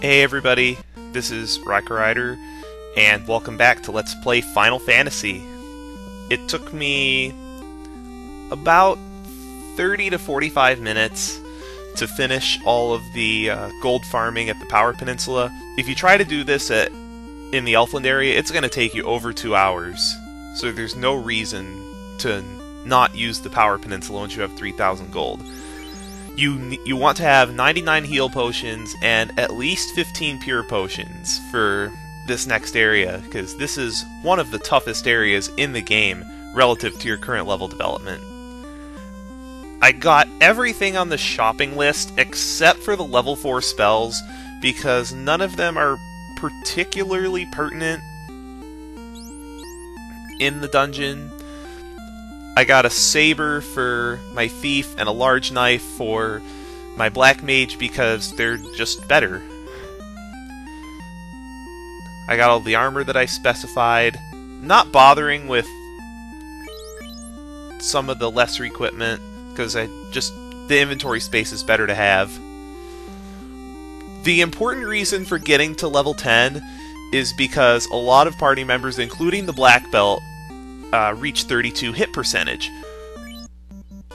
Hey everybody, this is RaikouRider, and welcome back to Let's Play Final Fantasy. It took me about 30 to 45 minutes to finish all of the gold farming at the Power Peninsula. If you try to do this in the Elfland area, it's going to take you over 2 hours, so there's no reason to not use the Power Peninsula once you have 3,000 gold. You want to have 99 heal potions and at least 15 pure potions for this next area, because this is one of the toughest areas in the game relative to your current level development. I got everything on the shopping list except for the level 4 spells, because none of them are particularly pertinent in the dungeon. I got a saber for my thief and a large knife for my black mage because they're just better. I got all the armor that I specified, not bothering with some of the lesser equipment because the inventory space is better to have. The important reason for getting to level 10 is because a lot of party members, including the black belt, reach 32 hit percentage.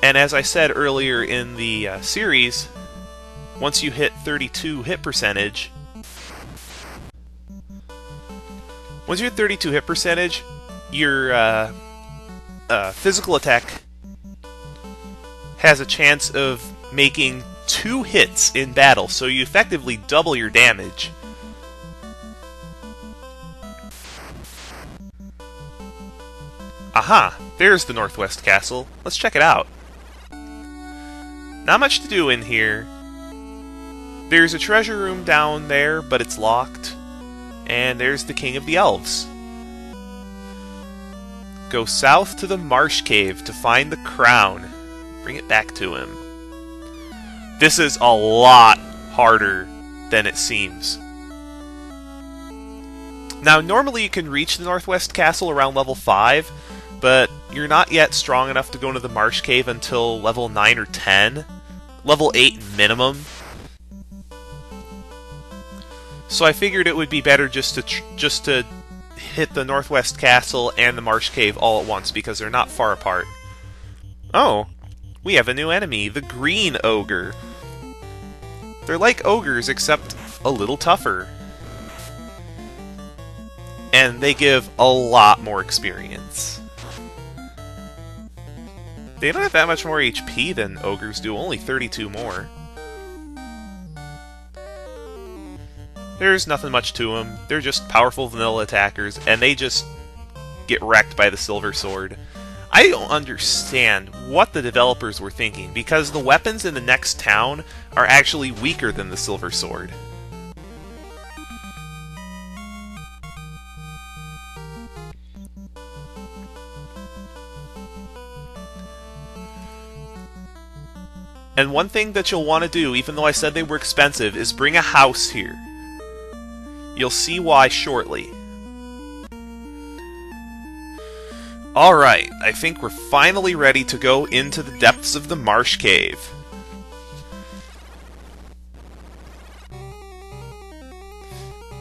And as I said earlier in the series, once you hit 32 hit percentage, your physical attack has a chance of making 2 hits in battle, so you effectively double your damage. Aha! There's the Northwest Castle. Let's check it out. Not much to do in here. There's a treasure room down there, but it's locked. And there's the King of the Elves. Go south to the Marsh Cave to find the crown. Bring it back to him. This is a lot harder than it seems. Now, normally you can reach the Northwest Castle around level 5, but you're not yet strong enough to go into the Marsh Cave until level 9 or 10. Level 8 minimum. So I figured it would be better just to hit the Northwest Castle and the Marsh Cave all at once, because they're not far apart. Oh, we have a new enemy, the Green Ogre. They're like ogres, except a little tougher. And they give a lot more experience. They don't have that much more HP than ogres do, only 32 more. There's nothing much to them. They're just powerful vanilla attackers, and they just get wrecked by the Silver Sword. I don't understand what the developers were thinking, because the weapons in the next town are actually weaker than the Silver Sword. And one thing that you'll want to do, even though I said they were expensive, is bring a house here. You'll see why shortly. Alright, I think we're finally ready to go into the depths of the Marsh Cave.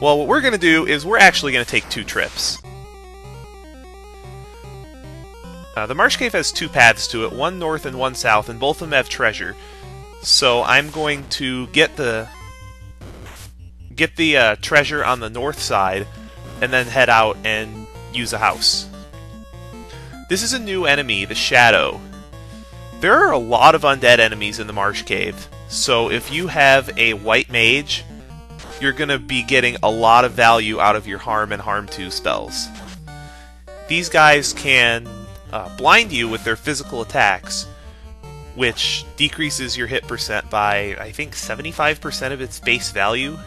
Well, what we're going to do is we're actually going to take 2 trips. The Marsh Cave has 2 paths to it, one north and one south, and both of them have treasure. So I'm going to get the treasure on the north side, and then head out and use a house. This is a new enemy, the Shadow. There are a lot of undead enemies in the Marsh Cave, so if you have a white mage, you're going to be getting a lot of value out of your Harm and Harm 2 spells. These guys can blind you with their physical attacks, which decreases your hit percent by, I think, 75% of its base value.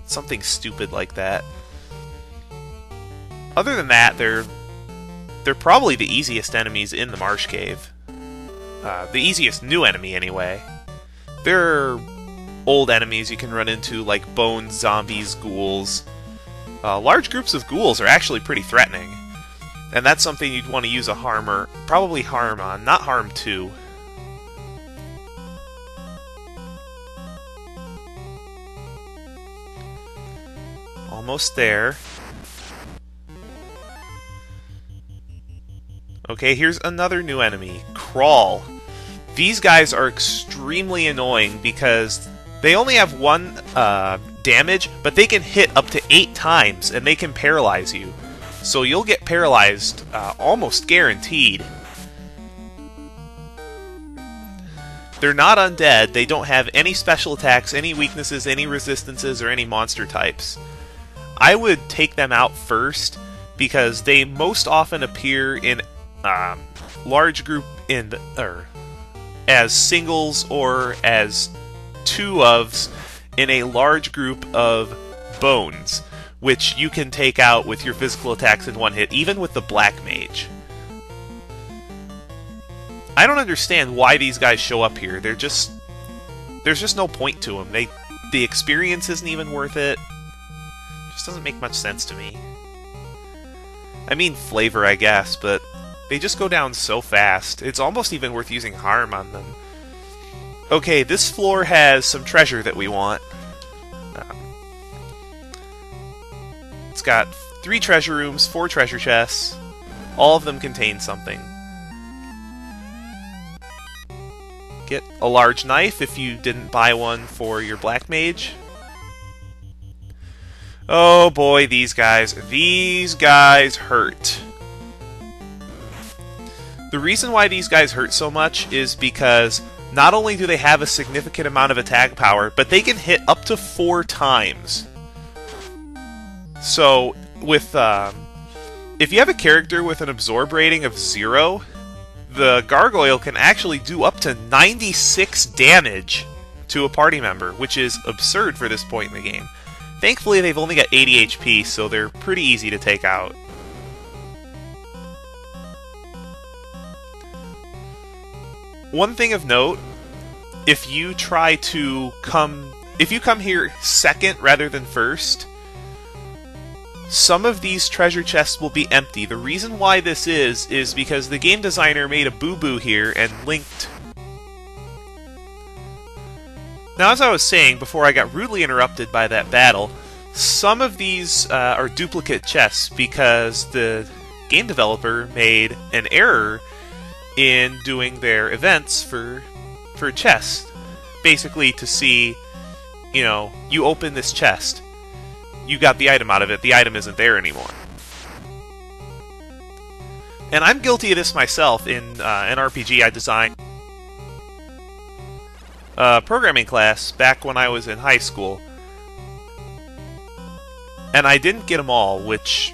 Something stupid like that. Other than that, they're probably the easiest enemies in the Marsh Cave. The easiest new enemy, anyway. There are old enemies you can run into, like bones, zombies, ghouls. Large groups of ghouls are actually pretty threatening. And that's something you'd want to use a Harmer, probably Harm on, not Harm 2. Almost there. Okay, here's another new enemy. Crawl. These guys are extremely annoying because they only have 1 damage, but they can hit up to 8 times, and they can paralyze you. So you'll get paralyzed almost guaranteed. They're not undead, they don't have any special attacks, any weaknesses, any resistances, or any monster types. I would take them out first, because they most often appear in large group as singles or as 2-ofs in a large group of bones, which you can take out with your physical attacks in 1 hit, even with the Black Mage. I don't understand why these guys show up here. There's just no point to them. The experience isn't even worth it. Just doesn't make much sense to me. I mean flavor, I guess, but they just go down so fast. It's almost even worth using harm on them. Okay, this floor has some treasure that we want. It's got 3 treasure rooms, 4 treasure chests. All of them contain something. Get a large knife if you didn't buy one for your Black Mage. Oh boy, these guys hurt. The reason why these guys hurt so much is because not only do they have a significant amount of attack power, but they can hit up to 4 times. So, with if you have a character with an absorb rating of 0, the Gargoyle can actually do up to 96 damage to a party member, which is absurd for this point in the game. Thankfully, they've only got 80 HP, so they're pretty easy to take out. One thing of note, if you come here second rather than first, some of these treasure chests will be empty. The reason why this is because the game designer made a boo-boo here and linked. Now, as I was saying before I got rudely interrupted by that battle, some of these are duplicate chests because the game developer made an error in doing their events for chests. Basically to see, you open this chest, you got the item out of it, the item isn't there anymore. And I'm guilty of this myself. In an RPG I designed a programming class back when I was in high school. And I didn't get them all, which,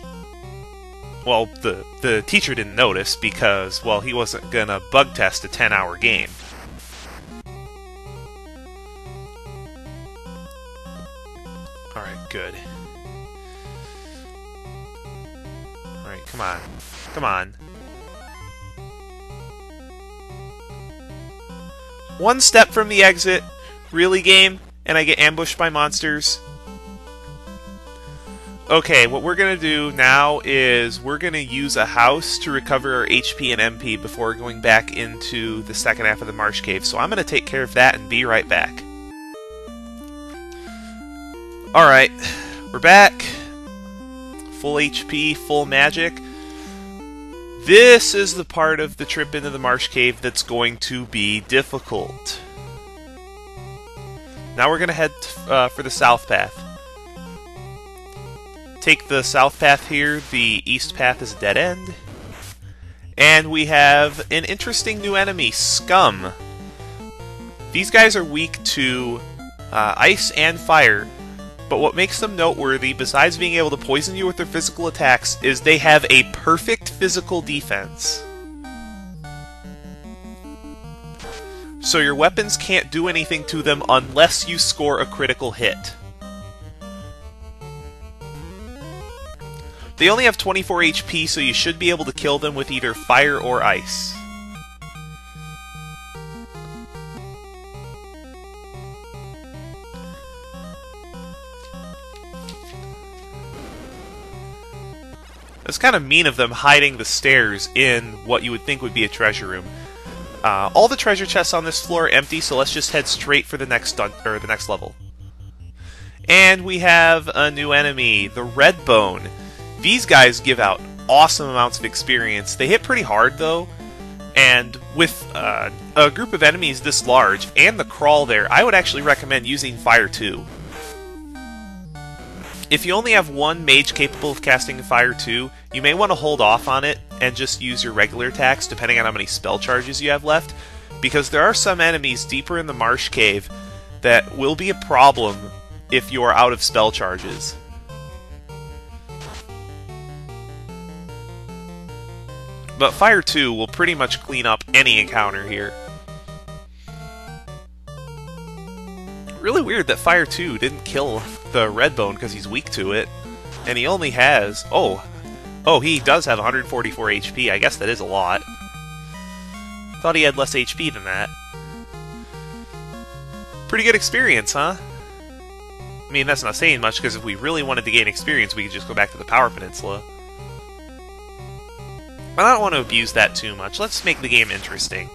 well, the teacher didn't notice because, well, he wasn't gonna bug test a 10-hour game. Alright, good. Alright, come on. Come on. One step from the exit, really, game, and I get ambushed by monsters. Okay, what we're going to do now is we're going to use a house to recover our HP and MP before going back into the second half of the Marsh Cave. So I'm going to take care of that and be right back. Alright, we're back. Full HP, full magic. This is the part of the trip into the Marsh Cave that's going to be difficult. Now we're going to head for the south path. Take the south path here, the east path is a dead end. And we have an interesting new enemy, SCUM. These guys are weak to ice and fire, but what makes them noteworthy, besides being able to poison you with their physical attacks, is they have a perfect physical defense. So your weapons can't do anything to them unless you score a critical hit. They only have 24 HP, so you should be able to kill them with either fire or ice. It's kind of mean of them hiding the stairs in what you would think would be a treasure room. All the treasure chests on this floor are empty, so let's just head straight for the next level. And we have a new enemy, the Red Bone. These guys give out awesome amounts of experience. They hit pretty hard though, and with a group of enemies this large and the crawl there, I would actually recommend using Fire 2. If you only have one mage capable of casting Fire 2, you may want to hold off on it and just use your regular attacks depending on how many spell charges you have left, because there are some enemies deeper in the Marsh Cave that will be a problem if you're out of spell charges. But Fire 2 will pretty much clean up any encounter here. Really weird that Fire 2 didn't kill the Red Bone because he's weak to it. And he only has... Oh, he does have 144 HP. I guess that is a lot. Thought he had less HP than that. Pretty good experience, huh? I mean, that's not saying much, because if we really wanted to gain experience, we could just go back to the Power Peninsula. But I don't want to abuse that too much. Let's make the game interesting.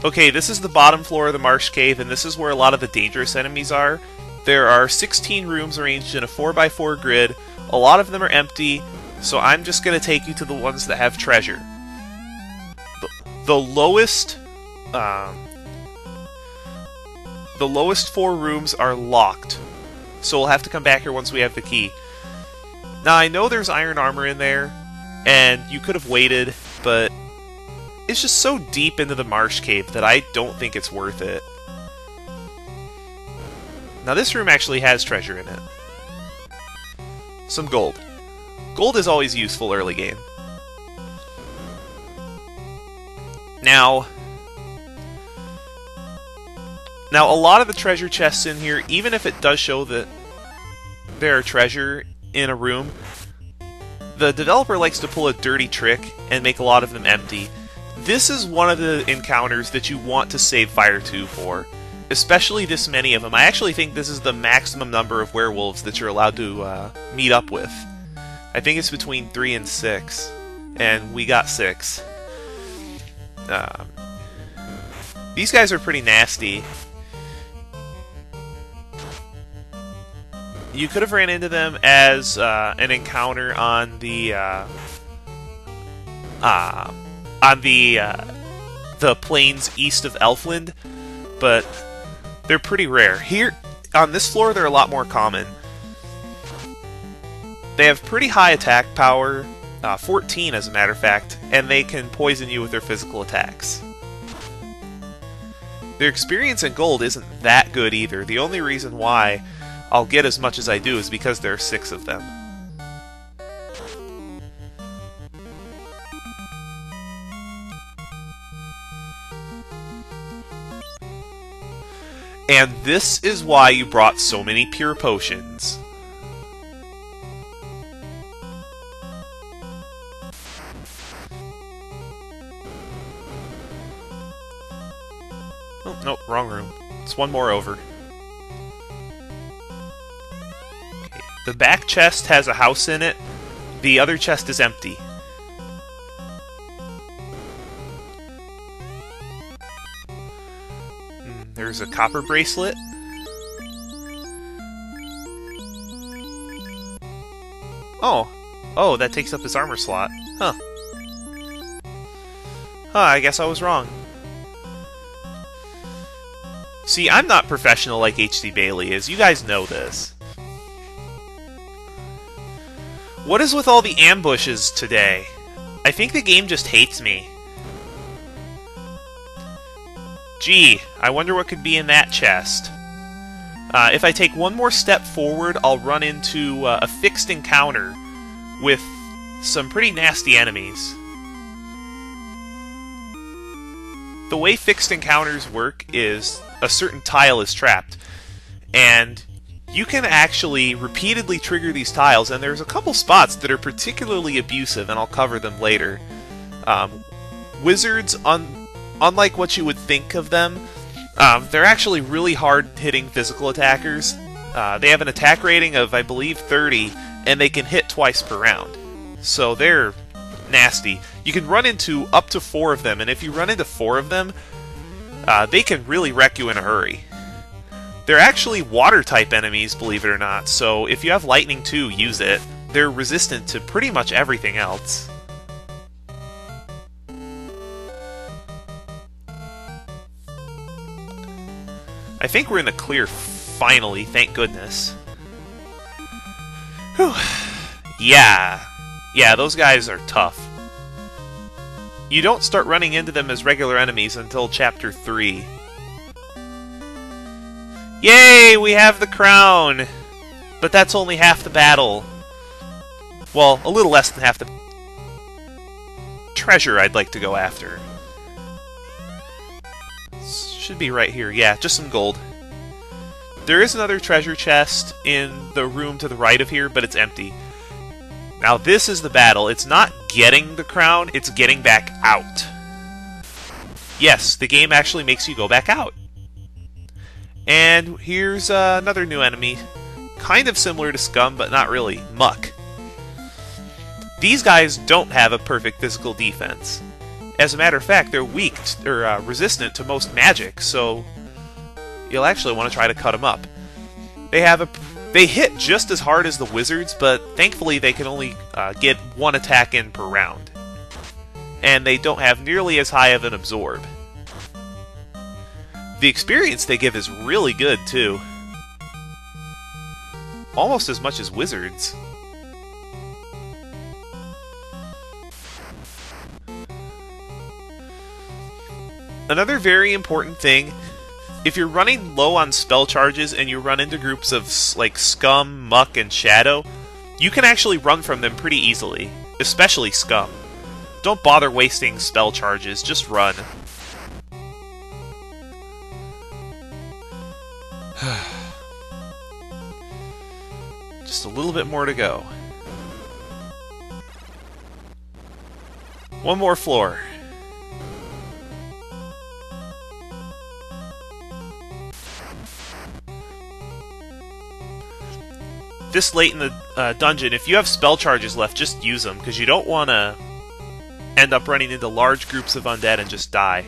Okay, this is the bottom floor of the Marsh Cave, and this is where a lot of the dangerous enemies are. There are 16 rooms arranged in a 4x4 grid. A lot of them are empty, so I'm just going to take you to the ones that have treasure. The lowest 4 rooms are locked, so we'll have to come back here once we have the key. Now, I know there's iron armor in there, and you could have waited, but it's just so deep into the Marsh Cave that I don't think it's worth it. Now, this room actually has treasure in it. Some gold. Gold is always useful early game. Now, a lot of the treasure chests in here, even if it does show that there are treasure in a room, the developer likes to pull a dirty trick and make a lot of them empty. This is one of the encounters that you want to save Fire 2 for, especially this many of them. I actually think this is the maximum number of werewolves that you're allowed to meet up with. I think it's between 3 and 6, and we got 6. These guys are pretty nasty. You could have ran into them as an encounter on the plains east of Elfland, but they're pretty rare. Here on this floor, they're a lot more common. They have pretty high attack power. 14 as a matter of fact, and they can poison you with their physical attacks. Their experience in gold isn't that good either. The only reason why I'll get as much as I do is because there are 6 of them. And this is why you brought so many pure potions. Oh, nope, wrong room. It's one more over. Okay. The back chest has a house in it. The other chest is empty. There's a copper bracelet. Oh, that takes up his armor slot. Huh, I guess I was wrong. See, I'm not professional like H.C. Bailey is. You guys know this. What is with all the ambushes today? I think the game just hates me. Gee, I wonder what could be in that chest. If I take one more step forward, I'll run into a fixed encounter with some pretty nasty enemies. The way fixed encounters work is a certain tile is trapped, and you can actually repeatedly trigger these tiles, and there's a couple spots that are particularly abusive, and I'll cover them later. Wizards, unlike what you would think of them, they're actually really hard-hitting physical attackers. They have an attack rating of, I believe, 30, and they can hit twice per round. So they're nasty. You can run into up to 4 of them, and if you run into 4 of them, they can really wreck you in a hurry. They're actually water-type enemies, believe it or not, so if you have lightning too, use it. They're resistant to pretty much everything else. I think we're in the clear finally, thank goodness. Whew. Yeah, those guys are tough. You don't start running into them as regular enemies until Chapter 3. Yay, we have the crown! But that's only half the battle. Well, a little less than half the treasure I'd like to go after. Should be right here. Yeah, just some gold. There is another treasure chest in the room to the right of here, but it's empty. Now this is the battle. It's not getting the crown, it's getting back out. Yes, the game actually makes you go back out. And here's another new enemy. Kind of similar to SCUM, but not really. MUCK. These guys don't have a perfect physical defense. As a matter of fact, they're weak, or resistant to most magic, so you'll actually want to try to cut them up. They hit just as hard as the wizards, but thankfully they can only get 1 attack in per round. And they don't have nearly as high of an absorb. The experience they give is really good, too. Almost as much as wizards. Another very important thing, if you're running low on spell charges and you run into groups of like SCUM, MUCK, and Shadow, you can actually run from them pretty easily, especially SCUM. Don't bother wasting spell charges, just run. Just a little bit more to go. One more floor. This late in the dungeon, if you have spell charges left, just use them, because you don't want to end up running into large groups of undead and just die.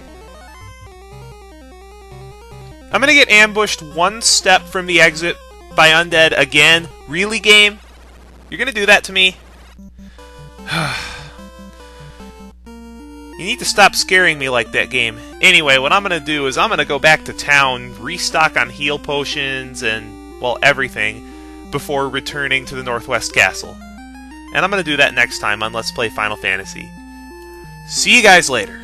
I'm gonna get ambushed 1 step from the exit by undead again. Really, game? You're gonna do that to me? You need to stop scaring me like that, game. Anyway, what I'm gonna do is I'm gonna go back to town, restock on heal potions and, well, everything, before returning to the Northwest Castle. And I'm gonna do that next time on Let's Play Final Fantasy. See you guys later.